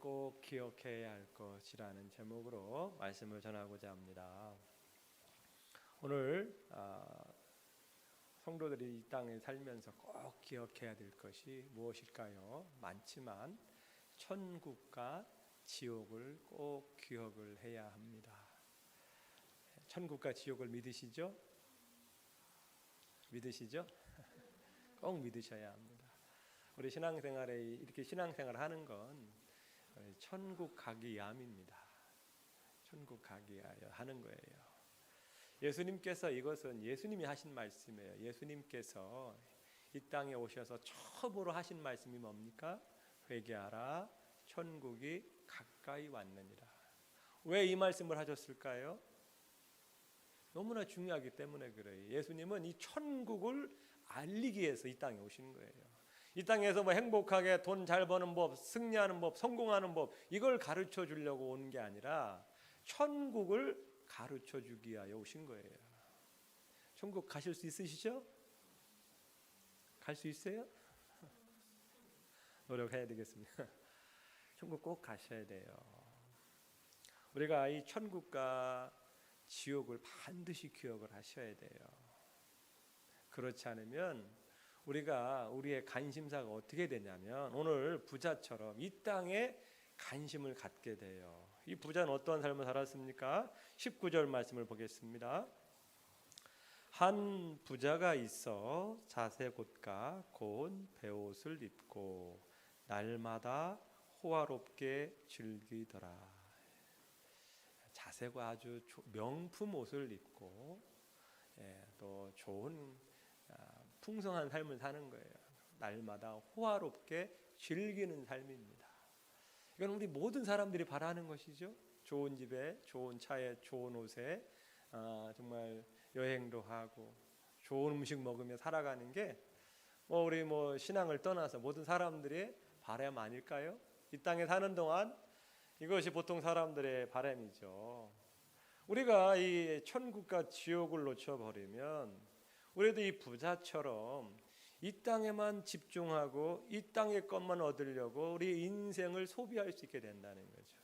꼭 기억해야 할 것이라는 제목으로 말씀을 전하고자 합니다. 오늘 성도들이 이 땅에 살면서 꼭 기억해야 될 것이 무엇일까요? 많지만 천국과 지옥을 꼭 기억을 해야 합니다. 천국과 지옥을 믿으시죠? 믿으시죠? 꼭 믿으셔야 합니다. 우리 신앙생활에 이렇게 신앙생활을 하는 건 천국 가기 위함입니다. 천국 가기 위하여 하는 거예요. 예수님께서 이것은 예수님이 하신 말씀이에요. 예수님께서 이 땅에 오셔서 처음으로 하신 말씀이 뭡니까? 회개하라, 천국이 가까이 왔느니라. 왜 이 말씀을 하셨을까요? 너무나 중요하기 때문에 그래요. 예수님은 이 천국을 알리기 위해서 이 땅에 오신 거예요. 이 땅에서 뭐 행복하게 돈 잘 버는 법, 승리하는 법, 성공하는 법 이걸 가르쳐 주려고 온 게 아니라 천국을 가르쳐 주기 위하여 오신 거예요. 천국 가실 수 있으시죠? 갈 수 있어요? 노력해야 되겠습니다. 천국 꼭 가셔야 돼요. 우리가 이 천국과 지옥을 반드시 기억을 하셔야 돼요. 그렇지 않으면 우리의 관심사가 어떻게 되냐면 오늘 부자처럼 이 땅에 관심을 갖게 돼요. 이 부자는 어떠한 삶을 살았습니까? 19절 말씀을 보겠습니다. 한 부자가 있어 자색옷과 고운 베옷을 입고 날마다 호화롭게 즐기더라. 자색과 아주 명품 옷을 입고 또 좋은 풍성한 삶을 사는 거예요. 날마다 호화롭게 즐기는 삶입니다. 이건 우리 모든 사람들이 바라는 것이죠. 좋은 집에, 좋은 차에, 좋은 옷에 정말 여행도 하고 좋은 음식 먹으며 살아가는 게 우리 신앙을 떠나서 모든 사람들의 바람 아닐까요? 이 땅에 사는 동안 이것이 보통 사람들의 바람이죠. 우리가 이 천국과 지옥을 놓쳐버리면 우리도 이 부자처럼 이 땅에만 집중하고 이 땅의 것만 얻으려고 우리 인생을 소비할 수 있게 된다는 거죠.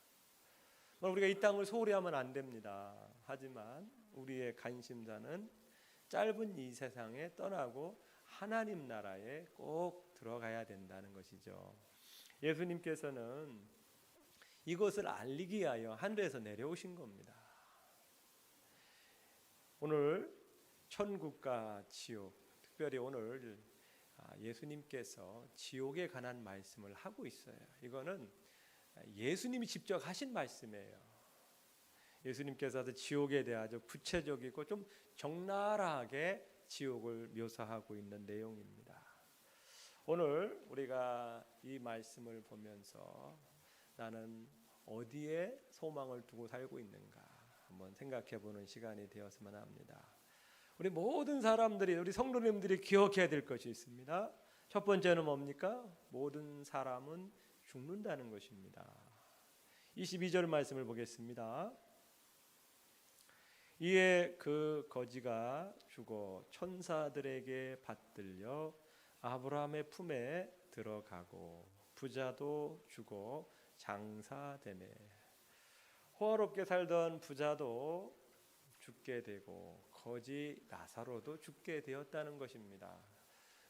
우리가 이 땅을 소홀히 하면 안 됩니다. 하지만 우리의 관심사는 짧은 이 세상에 떠나고 하나님 나라에 꼭 들어가야 된다는 것이죠. 예수님께서는 이것을 알리기 위하여 하늘에서 내려오신 겁니다. 오늘 천국과 지옥, 특별히 오늘 예수님께서 지옥에 관한 말씀을 하고 있어요. 이거는 예수님이 직접 하신 말씀이에요. 예수님께서도 지옥에 대해 아주 구체적이고 좀 적나라하게 지옥을 묘사하고 있는 내용입니다. 오늘 우리가 이 말씀을 보면서 나는 어디에 소망을 두고 살고 있는가 한번 생각해 보는 시간이 되었으면 합니다. 우리 모든 사람들이, 우리 성도님들이 기억해야 될 것이 있습니다. 첫 번째는 뭡니까? 모든 사람은 죽는다는 것입니다. 22절 말씀을 보겠습니다. 이에 그 거지가 죽어 천사들에게 받들려 아브라함의 품에 들어가고 부자도 죽어 장사되네. 호화롭게 살던 부자도 죽게 되고 거지 나사로도 죽게 되었다는 것입니다.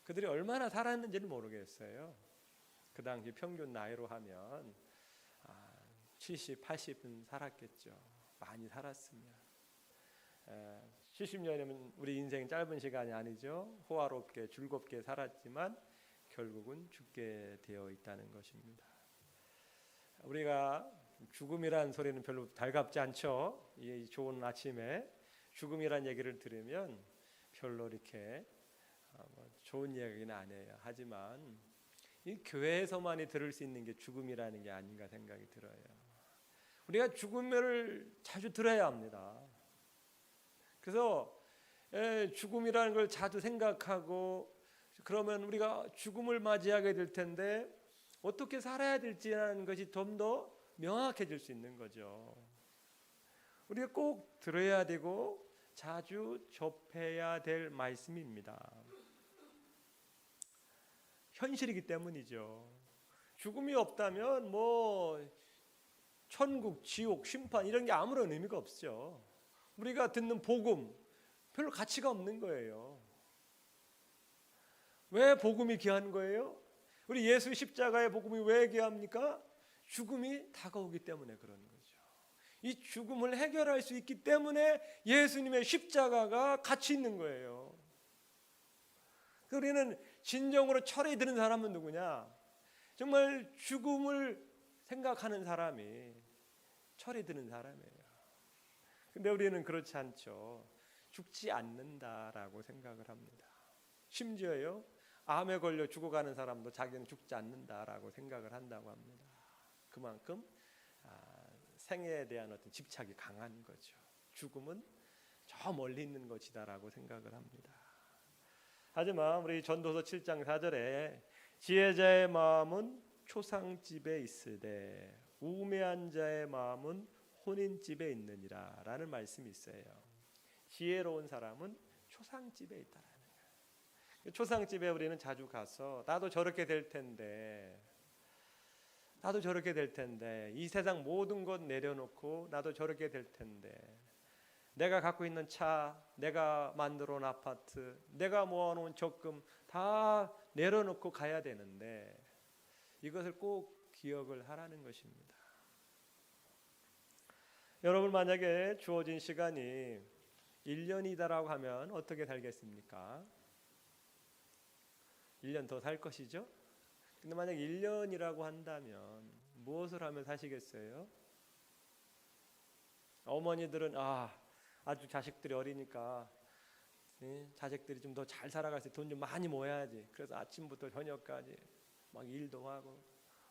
그들이 얼마나 살았는지는 모르겠어요. 그 당시 평균 나이로 하면 70, 80은 살았겠죠. 많이 살았으면 70년이면 우리 인생 짧은 시간이 아니죠. 호화롭게 즐겁게 살았지만 결국은 죽게 되어 있다는 것입니다. 우리가 죽음이라는 소리는 별로 달갑지 않죠. 이 좋은 아침에 죽음이라는 얘기를 들으면 별로 이렇게 좋은 얘기는 아니에요. 하지만 이 교회에서만이 들을 수 있는 게 죽음이라는 게 아닌가 생각이 들어요. 우리가 죽음을 자주 들어야 합니다. 그래서 죽음이라는 걸 자주 생각하고 그러면 우리가 죽음을 맞이하게 될 텐데 어떻게 살아야 될지라는 것이 좀 더 명확해질 수 있는 거죠. 우리가 꼭 들어야 되고 자주 접해야 될 말씀입니다. 현실이기 때문이죠. 죽음이 없다면 천국, 지옥, 심판 이런 게 아무런 의미가 없죠. 우리가 듣는 복음 별로 가치가 없는 거예요. 왜 복음이 귀한 거예요? 우리 예수 십자가의 복음이 왜 귀합니까? 죽음이 다가오기 때문에 그런 거죠. 이 죽음을 해결할 수 있기 때문에 예수님의 십자가가 가치 있는 거예요. 우리는 진정으로 철이 드는 사람은 누구냐? 정말 죽음을 생각하는 사람이 철이 드는 사람이에요. 근데 우리는 그렇지 않죠. 죽지 않는다라고 생각을 합니다. 심지어요, 암에 걸려 죽어가는 사람도 자기는 죽지 않는다라고 생각을 한다고 합니다. 그만큼 생애에 대한 어떤 집착이 강한 거죠. 죽음은 저 멀리 있는 것이다라고 생각을 합니다. 하지만 우리 전도서 7장 4절에 지혜자의 마음은 초상집에 있으되 우매한 자의 마음은 혼인집에 있느니라 라는 말씀이 있어요. 지혜로운 사람은 초상집에 있다라는 거예요. 초상집에 우리는 자주 가서 나도 저렇게 될 텐데 이 세상 모든 것 내려놓고 나도 저렇게 될 텐데 내가 갖고 있는 차, 내가 만들어 온 아파트, 내가 모아놓은 적금 다 내려놓고 가야 되는데 이것을 꼭 기억을 하라는 것입니다. 여러분 만약에 주어진 시간이 1년이다라고 하면 어떻게 살겠습니까? 1년 더 살 것이죠? 근데 만약 1년이라고 한다면 무엇을 하며 사시겠어요? 어머니들은 아주 자식들이 어리니까 자식들이 좀 더 잘 살아갈 수 있게 돈 좀 많이 모아야지. 그래서 아침부터 저녁까지 막 일도 하고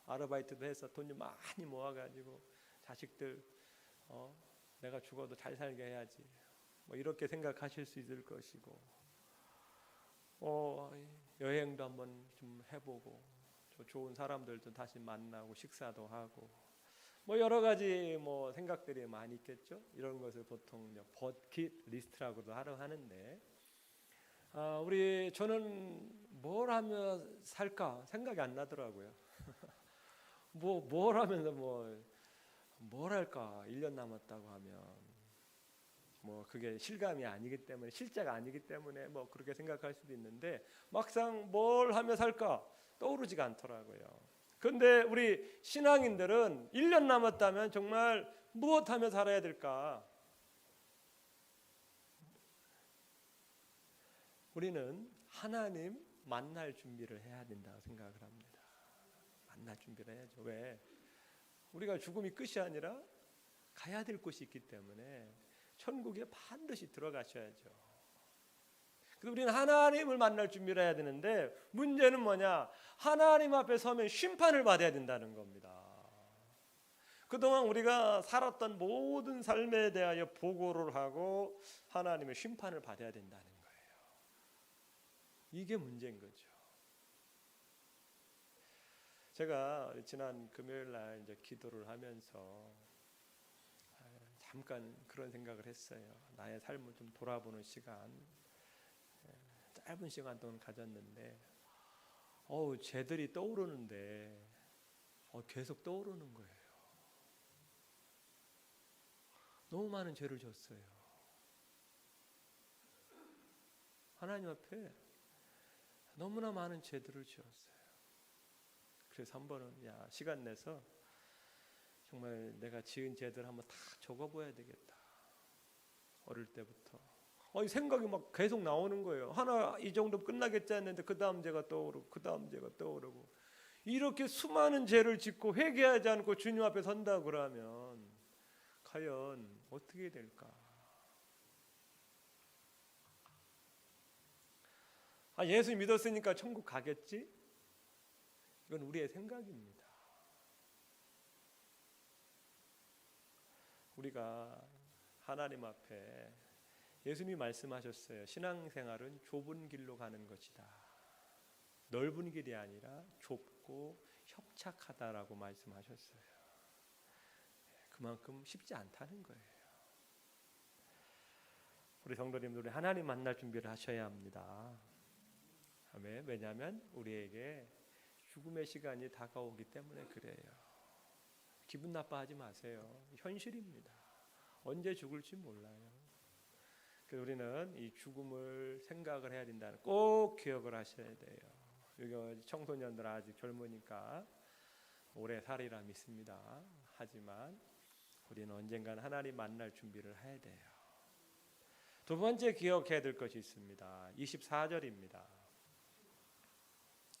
아르바이트도 해서 돈 좀 많이 모아가지고 자식들 내가 죽어도 잘 살게 해야지. 뭐 이렇게 생각하실 수 있을 것이고 여행도 한번 좀 해보고 좋은 사람들도 다시 만나고 식사도 하고 뭐 여러 가지 뭐 생각들이 많이 있겠죠. 이런 것을 보통 버킷 리스트라고도 하는데 저는 뭘 하며 살까 생각이 안 나더라고요. 뭘 하면서 뭘 할까 1년 남았다고 하면 그게 실감이 아니기 때문에 실제가 아니기 때문에 그렇게 생각할 수도 있는데 막상 뭘 하며 살까 떠오르지가 않더라고요. 그런데 우리 신앙인들은 1년 남았다면 정말 무엇하며 살아야 될까? 우리는 하나님 만날 준비를 해야 된다고 생각을 합니다. 만날 준비를 해야죠. 왜? 우리가 죽음이 끝이 아니라 가야 될 곳이 있기 때문에 천국에 반드시 들어가셔야죠. 그래서 우리는 하나님을 만날 준비를 해야 되는데 문제는 뭐냐? 하나님 앞에 서면 심판을 받아야 된다는 겁니다. 그동안 우리가 살았던 모든 삶에 대하여 보고를 하고 하나님의 심판을 받아야 된다는 거예요. 이게 문제인 거죠. 제가 지난 금요일 날 이제 기도를 하면서 잠깐 그런 생각을 했어요. 나의 삶을 좀 돌아보는 시간, 짧은 시간 동안 가졌는데, 죄들이 떠오르는데, 계속 떠오르는 거예요. 너무 많은 죄를 졌어요. 하나님 앞에 너무나 많은 죄들을 지었어요. 그래서 한 번은 시간 내서 정말 내가 지은 죄들 한번 다 적어봐야 되겠다. 어릴 때부터 이 생각이 막 계속 나오는 거예요. 하나 이 정도 끝나겠지 했는데 그 다음 죄가 떠오르고 그 다음 죄가 떠오르고 이렇게 수많은 죄를 짓고 회개하지 않고 주님 앞에 선다 그러면 과연 어떻게 될까? 예수 믿었으니까 천국 가겠지? 이건 우리의 생각입니다. 우리가 하나님 앞에 예수님이 말씀하셨어요. 신앙생활은 좁은 길로 가는 것이다. 넓은 길이 아니라 좁고 협착하다라고 말씀하셨어요. 그만큼 쉽지 않다는 거예요. 우리 성도님들 하나님 만날 준비를 하셔야 합니다. 왜냐하면 우리에게 죽음의 시간이 다가오기 때문에 그래요. 기분 나빠하지 마세요. 현실입니다. 언제 죽을지 몰라요. 그래서 우리는 이 죽음을 생각을 해야 된다는 꼭 기억을 하셔야 돼요. 이거 청소년들 아직 젊으니까 오래 살리라 믿습니다. 하지만 우리는 언젠간 하나님 만날 준비를 해야 돼요. 두 번째 기억해야 될 것이 있습니다. 24절입니다.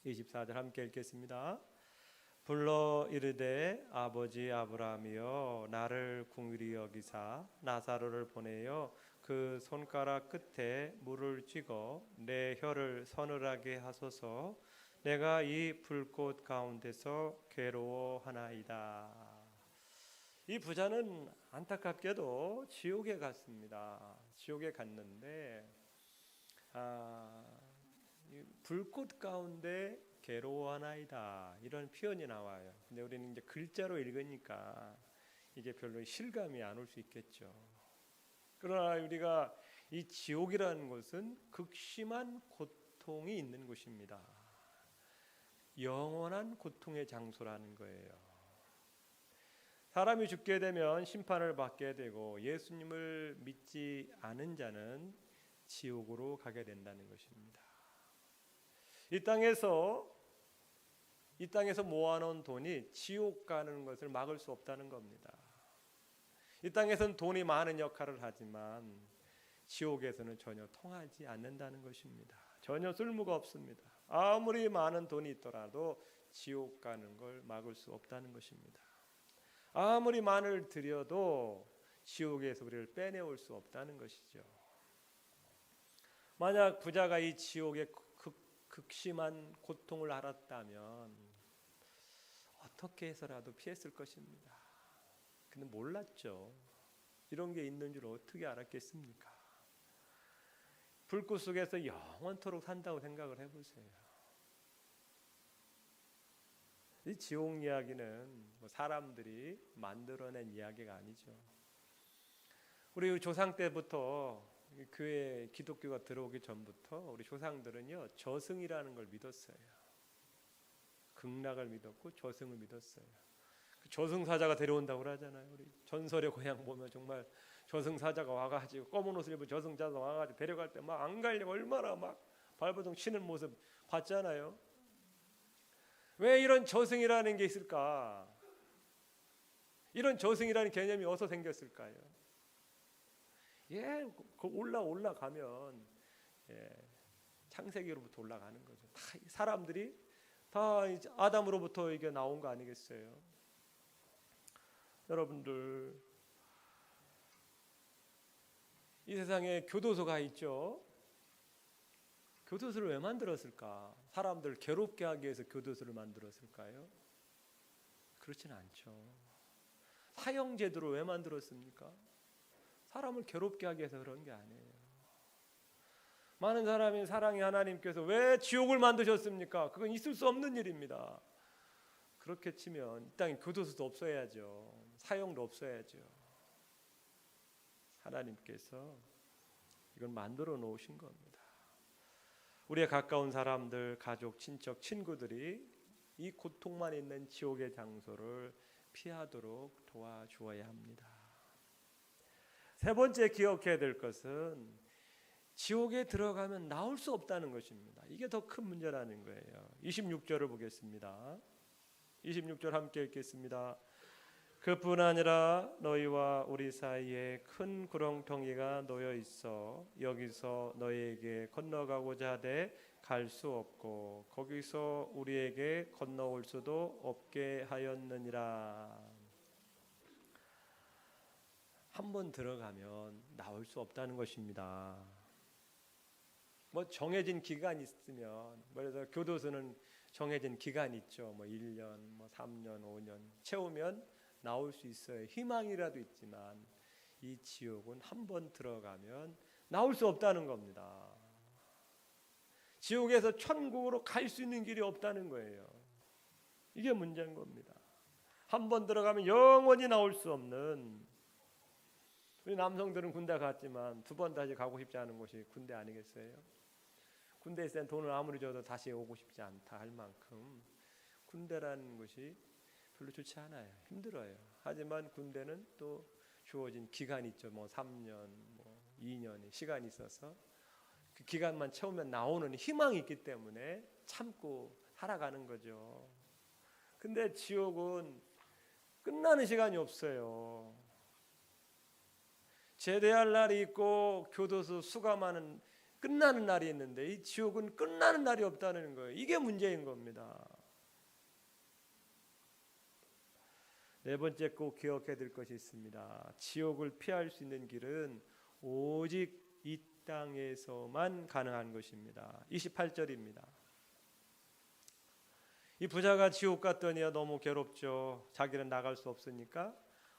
24절 함께 읽겠습니다. 불러 이르되 아버지 아브라함이여 나를 긍휼히 여기사 나사로를 보내어 그 손가락 끝에 물을 쥐고 내 혀를 서늘하게 하소서. 내가 이 불꽃 가운데서 괴로워하나이다. 이 부자는 안타깝게도 지옥에 갔습니다. 지옥에 갔는데 이 불꽃 가운데 괴로워하나이다 이런 표현이 나와요. 근데 우리는 이제 글자로 읽으니까 이게 별로 실감이 안 올 수 있겠죠. 그러나 우리가 이 지옥이라는 것은 극심한 고통이 있는 곳입니다. 영원한 고통의 장소라는 거예요. 사람이 죽게 되면 심판을 받게 되고 예수님을 믿지 않은 자는 지옥으로 가게 된다는 것입니다. 이 땅에서 모아놓은 돈이 지옥 가는 것을 막을 수 없다는 겁니다. 이 땅에서는 돈이 많은 역할을 하지만 지옥에서는 전혀 통하지 않는다는 것입니다. 전혀 쓸모가 없습니다. 아무리 많은 돈이 있더라도 지옥 가는 걸 막을 수 없다는 것입니다. 아무리 많이 들여도 지옥에서 우리를 빼내올 수 없다는 것이죠. 만약 부자가 이 지옥의 극심한 고통을 알았다면 어떻게 해서라도 피했을 것입니다. 근데 몰랐죠. 이런 게 있는 줄 어떻게 알았겠습니까? 불꽃 속에서 영원토록 산다고 생각을 해보세요. 이 지옥 이야기는 사람들이 만들어낸 이야기가 아니죠. 우리 조상 때부터 교회 기독교가 들어오기 전부터 우리 조상들은요 저승이라는 걸 믿었어요. 극락을 믿었고 저승을 믿었어요. 저승사자가 데려온다고 그러잖아요. 우리 전설의 고향 보면 정말 저승사자가 와가지고 검은 옷을 입은 저승사자가 와가지고 데려갈 때 막 안 가려고 얼마나 막 발버둥 치는 모습 봤잖아요. 왜 이런 저승이라는 게 있을까? 이런 저승이라는 개념이 어디서 생겼을까요? 올라가면 창세기로부터 올라가는 거죠. 다 사람들이 다 아담으로부터 이게 나온 거 아니겠어요? 여러분들 이 세상에 교도소가 있죠. 교도소를 왜 만들었을까? 사람들을 괴롭게 하기 위해서 교도소를 만들었을까요? 그렇지는 않죠. 사형제도를 왜 만들었습니까? 사람을 괴롭게 하기 위해서 그런 게 아니에요. 많은 사람이 사랑의 하나님께서 왜 지옥을 만드셨습니까? 그건 있을 수 없는 일입니다. 그렇게 치면 이 땅에 교도소도 없어야죠. 사형도 없어야죠. 하나님께서 이걸 만들어 놓으신 겁니다. 우리의 가까운 사람들, 가족, 친척, 친구들이 이 고통만 있는 지옥의 장소를 피하도록 도와주어야 합니다. 세 번째 기억해야 될 것은 지옥에 들어가면 나올 수 없다는 것입니다. 이게 더 큰 문제라는 거예요. 26절을 보겠습니다. 26절 함께 읽겠습니다. 그뿐 아니라 너희와 우리 사이에 큰 구렁텅이가 놓여 있어 여기서 너희에게 건너가고자 하되 갈 수 없고 거기서 우리에게 건너올 수도 없게 하였느니라. 한번 들어가면 나올 수 없다는 것입니다. 정해진 기간이 있으면 그래서 교도소는 정해진 기간이 있죠. 1년, 3년, 5년 채우면 나올 수 있어요. 희망이라도 있지만 이 지옥은 한번 들어가면 나올 수 없다는 겁니다. 지옥에서 천국으로 갈 수 있는 길이 없다는 거예요. 이게 문제인 겁니다. 한번 들어가면 영원히 나올 수 없는, 우리 남성들은 군대 갔지만 두 번 다시 가고 싶지 않은 곳이 군대 아니겠어요? 군대에 있을 땐 돈을 아무리 줘도 다시 오고 싶지 않다 할 만큼 군대라는 것이 별로 좋지 않아요. 힘들어요. 하지만 군대는 또 주어진 기간이 있죠. 뭐 3년, 뭐 2년의 시간이 있어서 그 기간만 채우면 나오는 희망이 있기 때문에 참고 살아가는 거죠. 근데 지옥은 끝나는 시간이 없어요. 제대할 날이 있고 교도소 수감하는 끝나는 날이 있는데 이 지옥은 끝나는 날이 없다는 거예요. 이게 문제인 겁니다. 네 번째 꼭 기억해야 될 것이 있습니다. 지옥을 피할 수 있는 길은 오직 이 땅에서만 가능한 것입니다. 28절입니다. 이 부자가 지옥 갔더니 너무 괴롭죠. 자기는 나갈 수 없으니까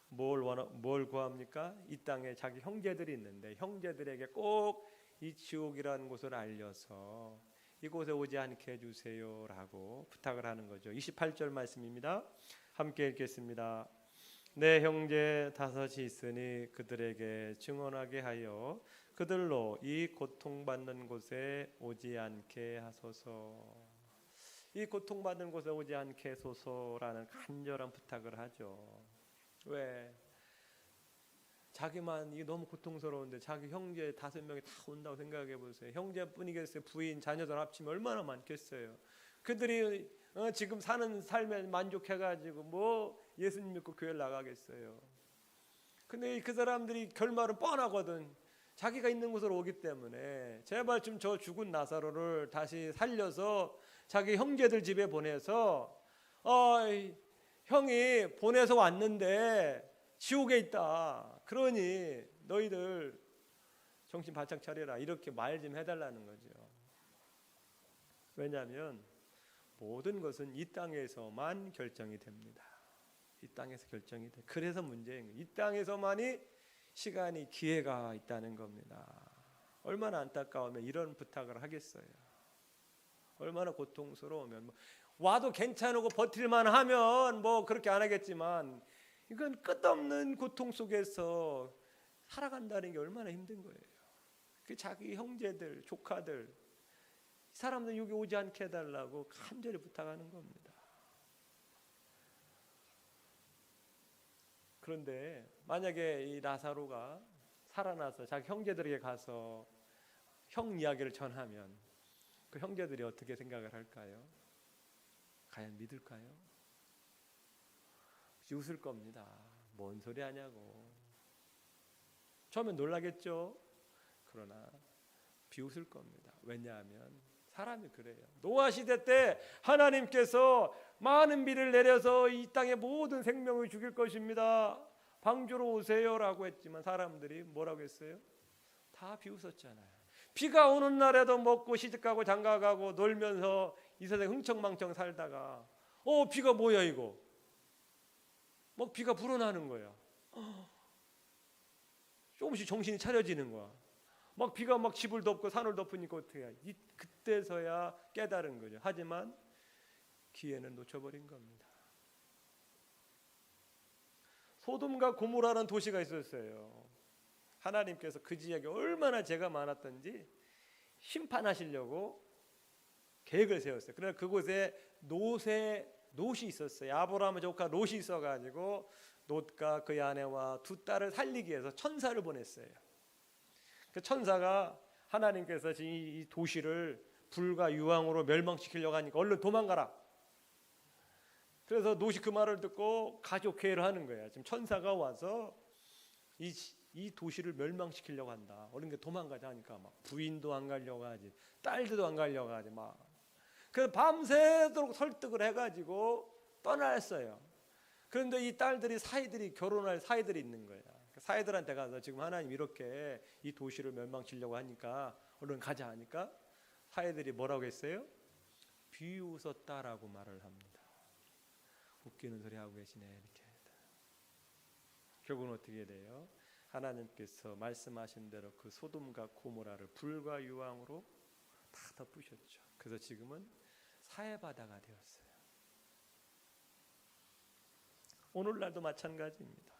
뭘 구합니까? 이 땅에 자기 형제들이 있는데 형제들에게 꼭 이 지옥이라는 곳을 알려서 이곳에 오지 않게 해주세요라고 부탁을 하는 거죠. 28절 말씀입니다. 함께 읽겠습니다. 내 형제 5이 있으니 그들에게 증언하게 하여 그들로 이 고통받는 곳에 오지 않게 하소서. 이 고통받는 곳에 오지 않게 해소서라는 간절한 부탁을 하죠. 왜? 자기만 이게 너무 고통스러운데 자기 형제 5명이 다 온다고 생각해 보세요. 형제뿐이겠어요. 부인, 자녀들 합치면 얼마나 많겠어요. 그들이 지금 사는 삶에 만족해가지고 뭐 예수님 믿고 교회를 나가겠어요. 근데 그 사람들이 결말은 뻔하거든. 자기가 있는 곳으로 오기 때문에 제발 좀 저 죽은 나사로를 다시 살려서 자기 형제들 집에 보내서 형이 보내서 왔는데 지옥에 있다. 그러니 너희들 정신 바짝 차려라. 이렇게 말 좀 해달라는 거죠. 왜냐하면 모든 것은 이 땅에서만 결정이 됩니다. 이 땅에서 결정이 돼. 그래서 문제인 거예요. 이 땅에서만이 시간이 기회가 있다는 겁니다. 얼마나 안타까우면 이런 부탁을 하겠어요. 얼마나 고통스러우면 와도 괜찮고 버틸만 하면 뭐 그렇게 안 하겠지만 이건 끝없는 고통 속에서 살아간다는 게 얼마나 힘든 거예요. 그 자기 형제들, 조카들 사람들 여기 오지 않게 해달라고 간절히 부탁하는 겁니다. 그런데 만약에 이 나사로가 살아나서 자기 형제들에게 가서 형 이야기를 전하면 그 형제들이 어떻게 생각을 할까요? 과연 믿을까요? 웃을 겁니다. 뭔 소리 하냐고. 처음엔 놀라겠죠. 그러나 비웃을 겁니다. 왜냐하면 사람이 그래요. 노아 시대 때 하나님께서 많은 비를 내려서 이 땅의 모든 생명을 죽일 것입니다. 방주로 오세요라고 했지만 사람들이 뭐라고 했어요? 다 비웃었잖아요. 비가 오는 날에도 먹고 시집가고 장가가고 놀면서 이 세상에 흥청망청 살다가 비가 뭐야 이거? 막 비가 불어나는 거야. 조금씩 정신이 차려지는 거야. 막 비가 막 집을 덮고 산을 덮으니까 어떻게 해? 그때서야 깨달은 거죠. 하지만 기회는 놓쳐버린 겁니다. 소돔과 고모라는 도시가 있었어요. 하나님께서 그 지역에 얼마나 죄가 많았던지 심판하시려고 계획을 세웠어요. 그러나 그곳에 롯이 있었어요. 아브라함의 조카 롯이 있어가지고 롯과 그의 아내와 2딸을 살리기 위해서 천사를 보냈어요. 그 천사가 하나님께서 이 도시를 불과 유황으로 멸망시키려고 하니까 얼른 도망가라. 그래서 롯이 그 말을 듣고 가족회의를 하는 거예요. 지금 천사가 와서 이 도시를 멸망시키려고 한다. 얼른 도망가자 하니까 막 부인도 안 가려고 하지, 딸들도 안 가려고 하지 막. 그래서 밤새도록 설득을 해가지고 떠났어요. 그런데 이 딸들이 사이들이 결혼할 사이들이 있는 거야. 사이들한테 가서 지금 하나님 이렇게 이 도시를 멸망시키려고 하니까 얼른 가자 하니까 사이들이 뭐라고 했어요? 비웃었다라고 말을 합니다. 웃기는 소리 하고 계시네 이렇게. 결국은 어떻게 돼요? 하나님께서 말씀하신 대로 그 소돔과 고모라를 불과 유황으로 다 덮으셨죠. 그래서 지금은 사해바다가 되었어요. 오늘날도 마찬가지입니다.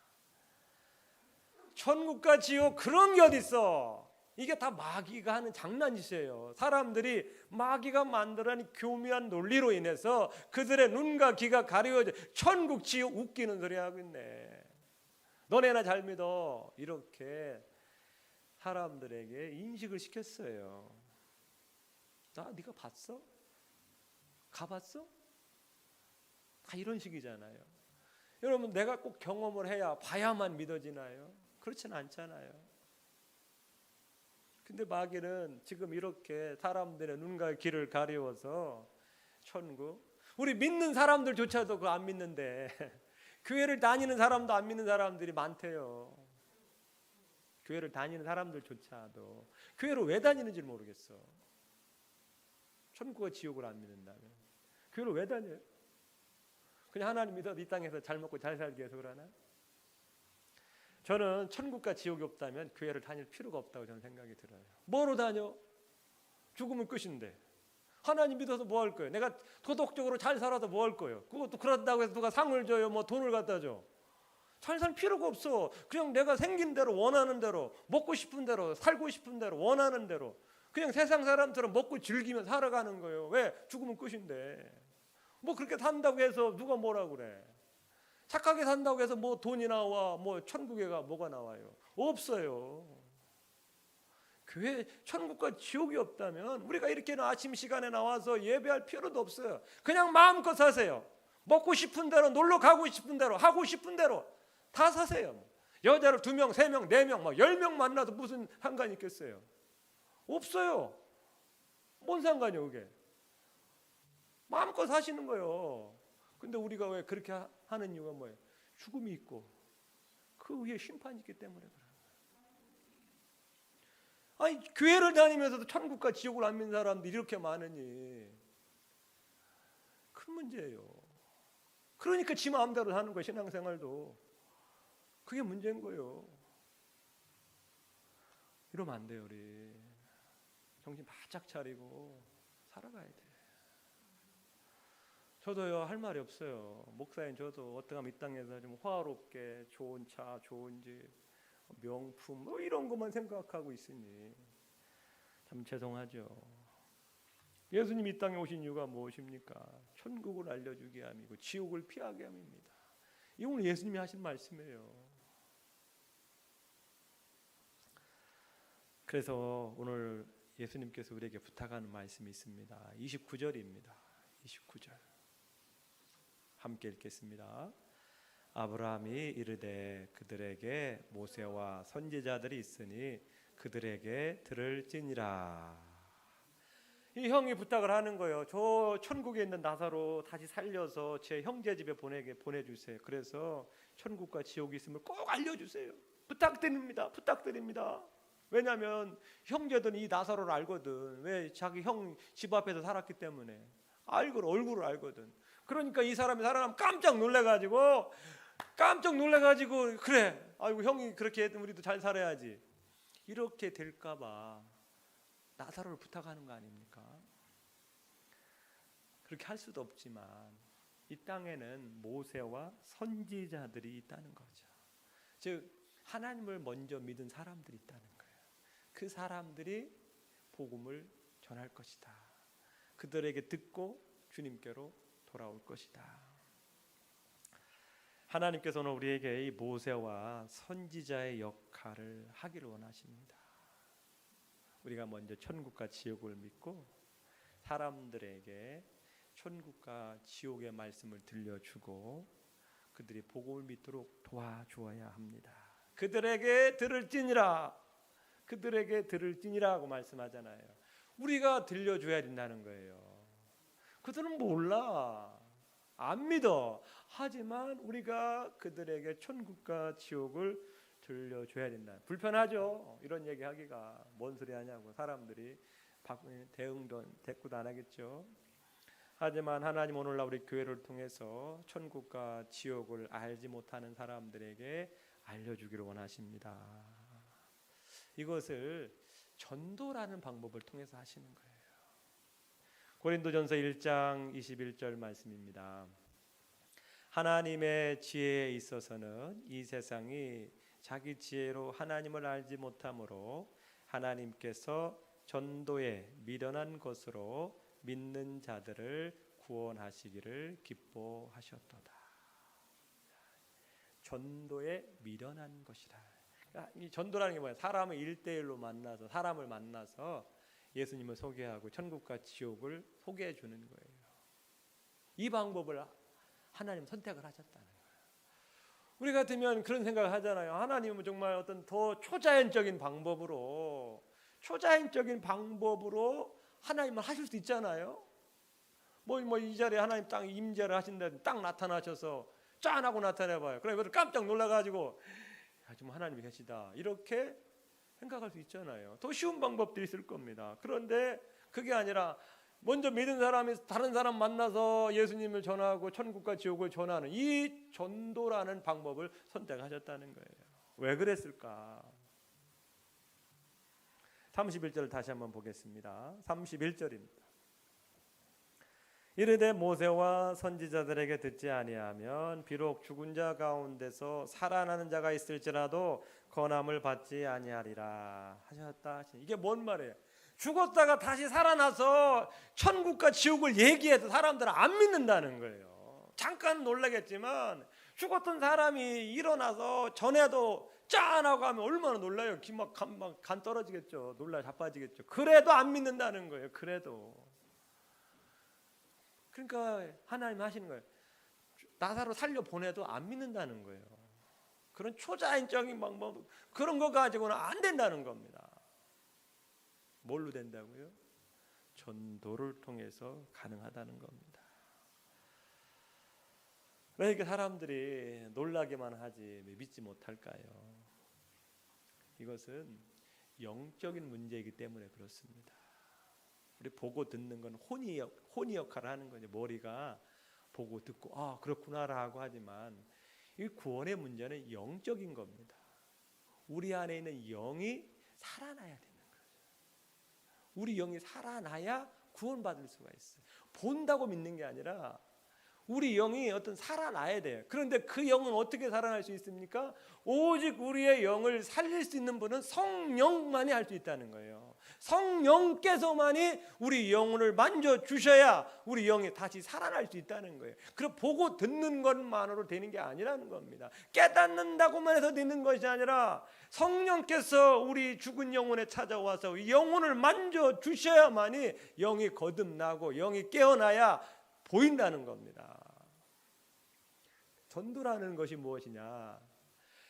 천국과 지옥 그런 게 어디 있어? 이게 다 마귀가 하는 장난이세요. 사람들이 마귀가 만들어낸 교묘한 논리로 인해서 그들의 눈과 귀가 가려져 천국 지옥 웃기는 소리 하고 있네. 너네나 잘 믿어. 이렇게 사람들에게 인식을 시켰어요. 네가 봤어? 가봤어? 다 이런 식이잖아요. 여러분, 내가 꼭 경험을 해야 봐야만 믿어지나요? 그렇지는 않잖아요. 근데 마귀는 지금 이렇게 사람들의 눈과 귀를 가리워서 천국, 우리 믿는 사람들조차도 그거 안 믿는데 교회를 다니는 사람도 안 믿는 사람들이 많대요. 교회를 다니는 사람들조차도 교회를 왜 다니는지 모르겠어. 천국과 지옥을 안 믿는다면 교회를 왜 다녀요? 그냥 하나님 믿어도 이 땅에서 잘 먹고 잘 살기 위해서 그러나? 저는 천국과 지옥이 없다면 교회를 다닐 필요가 없다고 저는 생각이 들어요. 뭐로 다녀? 죽으면 끝인데. 하나님 믿어서 뭐 할 거예요? 내가 도덕적으로 잘 살아서 뭐 할 거예요? 그것도 그렇다고 해서 누가 상을 줘요? 뭐 돈을 갖다 줘? 잘 살 필요가 없어. 그냥 내가 생긴 대로 원하는 대로 먹고 싶은 대로 살고 싶은 대로 원하는 대로 그냥 세상 사람처럼 먹고 즐기며 살아가는 거예요. 왜? 죽으면 끝인데. 뭐 그렇게 산다고 해서 누가 뭐라 그래? 착하게 산다고 해서 뭐 돈이 나와, 뭐 천국에가 뭐가 나와요? 없어요. 교회 천국과 지옥이 없다면 우리가 이렇게 아침 시간에 나와서 예배할 필요도 없어요. 그냥 마음껏 사세요. 먹고 싶은 대로, 놀러 가고 싶은 대로, 하고 싶은 대로 다 사세요. 여자를 2명, 3명, 4명, 막 10명 만나도 무슨 상관이 있겠어요? 없어요. 뭔 상관이요, 그게? 마음껏 사시는 거예요. 근데 우리가 왜 그렇게 하는 이유가 뭐예요? 죽음이 있고 그 위에 심판이 있기 때문에 그래요. 아니, 교회를 다니면서도 천국과 지옥을 안 믿는 사람들이 이렇게 많으니 큰 문제예요. 그러니까 지 마음대로 사는 거예요. 신앙생활도. 그게 문제인 거예요. 이러면 안 돼요. 우리 정신 바짝 차리고 살아가야 돼. 저도요, 할 말이 없어요. 목사인 저도 어떡하면 이 땅에서 좀 화롭게 좋은 차, 좋은 집, 명품 뭐 이런 것만 생각하고 있으니 참 죄송하죠. 예수님이 이 땅에 오신 이유가 무엇입니까? 천국을 알려주기 위함이고 지옥을 피하게 함입니다. 이 오늘 예수님이 하신 말씀이에요. 그래서 오늘 예수님께서 우리에게 부탁하는 말씀이 있습니다. 29절입니다. 29절 함께 읽겠습니다. 아브라함이 이르되 그들에게 모세와 선지자들이 있으니 그들에게 들을지니라. 이 형이 부탁을 하는 거예요. 저 천국에 있는 나사로 다시 살려서 제 형제 집에 보내주세요. 그래서 천국과 지옥이 있음을 꼭 알려주세요. 부탁드립니다. 부탁드립니다. 왜냐하면 형제들은 이 나사로를 알거든. 왜? 자기 형 집 앞에서 살았기 때문에 알고 얼굴을 알거든. 그러니까 이 사람이 살아나면 깜짝 놀래가지고 그래, 아이고 형이 그렇게 했으면 우리도 잘 살아야지. 이렇게 될까봐 나사로를 부탁하는 거 아닙니까? 그렇게 할 수도 없지만 이 땅에는 모세와 선지자들이 있다는 거죠. 즉 하나님을 먼저 믿은 사람들이 있다는 거예요. 그 사람들이 복음을 전할 것이다. 그들에게 듣고 주님께로 돌아올 것이다. 하나님께서는 우리에게 이 모세와 선지자의 역할을 하기를 원하십니다. 우리가 먼저 천국과 지옥을 믿고 사람들에게 천국과 지옥의 말씀을 들려주고 그들이 복음을 믿도록 도와주어야 합니다. 그들에게 들을지니라, 그들에게 들을지니라고 말씀하잖아요. 우리가 들려줘야 된다는 거예요. 그들은 몰라, 안 믿어. 하지만 우리가 그들에게 천국과 지옥을 들려줘야 된다. 불편하죠. 이런 얘기하기가 뭔 소리 하냐고 사람들이 대꾸도 안 하겠죠. 하지만 하나님 오늘날 우리 교회를 통해서 천국과 지옥을 알지 못하는 사람들에게 알려주기를 원하십니다. 이것을 전도라는 방법을 통해서 하시는 거예요. 고린도전서 1장 21절 말씀입니다. 하나님의 지혜에 있어서는 이 세상이 자기 지혜로 하나님을 알지 못하므로 하나님께서 전도에 미련한 것으로 믿는 자들을 구원하시기를 기뻐하셨도다. 전도에 미련한 것이라. 그러니까 이 전도라는 게 뭐야? 사람을 1대1로 만나서, 사람을 만나서 예수님을 소개하고 천국과 지옥을 소개해 주는 거예요. 이 방법을 하나님 선택을 하셨다는 거예요. 우리 같으면 그런 생각을 하잖아요. 하나님은 정말 어떤 더 초자연적인 방법으로 하나님을 하실 수 있잖아요. 뭐 이 자리에 하나님 딱 임재를 하신다, 딱 나타나셔서 짠하고 나타내봐요. 그러면 깜짝 놀라가지고 정말 하나님이 계시다 이렇게 생각할 수 있잖아요. 더 쉬운 방법도 있을 겁니다. 그런데 그게 아니라 먼저 믿은 사람이 다른 사람 만나서 예수님을 전하고 천국과 지옥을 전하는 이 전도라는 방법을 선택하셨다는 거예요. 왜 그랬을까? 31절 다시 한번 보겠습니다. 31절입니다. 이르되 모세와 선지자들에게 듣지 아니하면 비록 죽은 자 가운데서 살아나는 자가 있을지라도 건함을 받지 아니하리라 하셨다. 이게 뭔 말이에요? 죽었다가 다시 살아나서 천국과 지옥을 얘기해도 사람들은 안 믿는다는 거예요. 잠깐 놀라겠지만 죽었던 사람이 일어나서 전에도 짠하고 하면 얼마나 놀라요. 간 떨어지겠죠. 놀라 자빠지겠죠. 그래도 안 믿는다는 거예요. 그래도. 그러니까 하나님 하시는 거예요. 나사로 살려보내도 안 믿는다는 거예요. 그런 초자연적인 방법, 그런 거 가지고는 안 된다는 겁니다. 뭘로 된다고요? 전도를 통해서 가능하다는 겁니다. 왜 이렇게 사람들이 놀라기만 하지 믿지 못할까요? 이것은 영적인 문제이기 때문에 그렇습니다. 우리 보고 듣는 건 혼이 역할을 하는 거죠. 머리가 보고 듣고 그렇구나라고 하지만 이 구원의 문제는 영적인 겁니다. 우리 안에 있는 영이 살아나야 되는 거죠. 우리 영이 살아나야 구원받을 수가 있어요. 본다고 믿는 게 아니라 우리 영이 살아나야 돼요. 그런데 그 영은 어떻게 살아날 수 있습니까? 오직 우리의 영을 살릴 수 있는 분은 성령만이 할 수 있다는 거예요. 성령께서만이 우리 영혼을 만져주셔야 우리 영이 다시 살아날 수 있다는 거예요. 그럼 보고 듣는 것만으로 되는 게 아니라는 겁니다. 깨닫는다고만 해서 되는 것이 아니라 성령께서 우리 죽은 영혼에 찾아와서 영혼을 만져주셔야만이 영이 거듭나고 영이 깨어나야 보인다는 겁니다. 전도라는 것이 무엇이냐?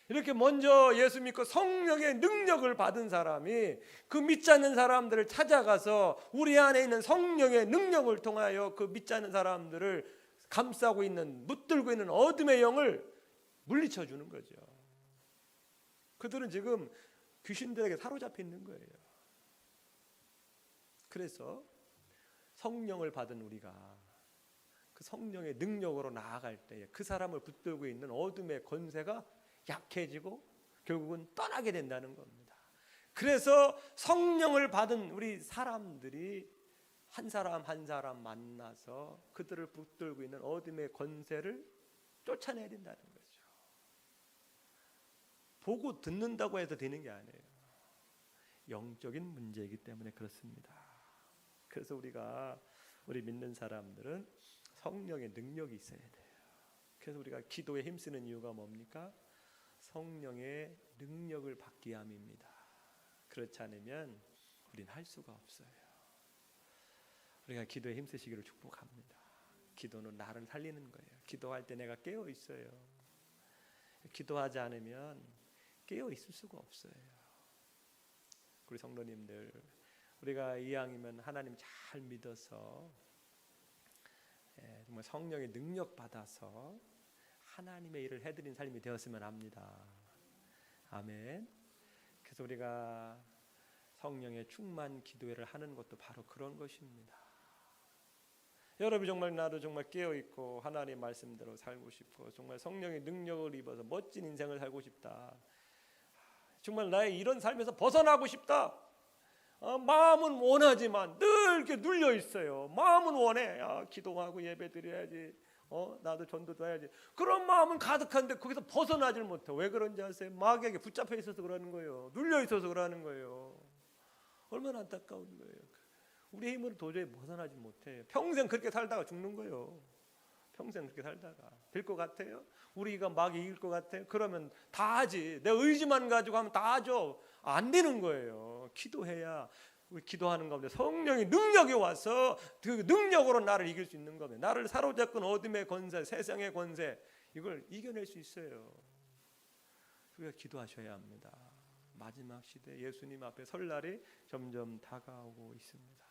이렇게 먼저 예수 믿고 성령의 능력을 받은 사람이 그 믿지 않는 사람들을 찾아가서 우리 안에 있는 성령의 능력을 통하여 그 믿지 않는 사람들을 감싸고 있는, 붙들고 있는 어둠의 영을 물리쳐 주는 거죠. 그들은 지금 귀신들에게 사로잡혀 있는 거예요. 그래서 성령을 받은 우리가 그 성령의 능력으로 나아갈 때에 그 사람을 붙들고 있는 어둠의 권세가 약해지고 결국은 떠나게 된다는 겁니다. 그래서 성령을 받은 우리 사람들이 한 사람 한 사람 만나서 그들을 붙들고 있는 어둠의 권세를 쫓아내야 된다는 거죠. 보고 듣는다고 해서 되는 게 아니에요. 영적인 문제이기 때문에 그렇습니다. 그래서 우리 믿는 사람들은 성령의 능력이 있어야 돼요. 그래서 우리가 기도에 힘쓰는 이유가 뭡니까? 성령의 능력을 받기 위함입니다. 그렇지 않으면 우리는 할 수가 없어요. 우리가 기도에 힘쓰시기를 축복합니다. 기도는 나를 살리는 거예요. 기도할 때 내가 깨어 있어요. 기도하지 않으면 깨어 있을 수가 없어요. 우리 성도님들, 우리가 이왕이면 하나님 잘 믿어서 정말 성령의 능력 받아서 하나님의 일을 해드린 삶이 되었으면 합니다. 아멘. 그래서 우리가 성령의 충만 기도회를 하는 것도 바로 그런 것입니다. 여러분 정말 나도 정말 깨어있고 하나님의 말씀대로 살고 싶고 정말 성령의 능력을 입어서 멋진 인생을 살고 싶다. 정말 나의 이런 삶에서 벗어나고 싶다. 마음은 원하지만 늘 이렇게 눌려 있어요. 마음은 원해. 기도하고 예배 드려야지. 나도 전도도 해야지. 그런 마음은 가득한데 거기서 벗어나질 못해. 왜 그런지 아세요? 마귀에게 붙잡혀 있어서 그러는 거예요. 눌려 있어서 그러는 거예요. 얼마나 안타까운 거예요. 우리 힘으로 도저히 벗어나지 못해요. 평생 그렇게 살다가 죽는 거예요. 평생 그렇게 살다가 될 것 같아요? 우리가 막 이길 것 같아요? 그러면 다 하지. 내 의지만 가지고 하면 다 하죠. 안 되는 거예요. 기도해야, 우리 기도하는 가운데 성령의 능력이 와서 그 능력으로 나를 이길 수 있는 겁니다. 나를 사로잡은 어둠의 권세, 세상의 권세, 이걸 이겨낼 수 있어요. 우리가 기도하셔야 합니다. 마지막 시대 예수님 앞에 설 날이 점점 다가오고 있습니다.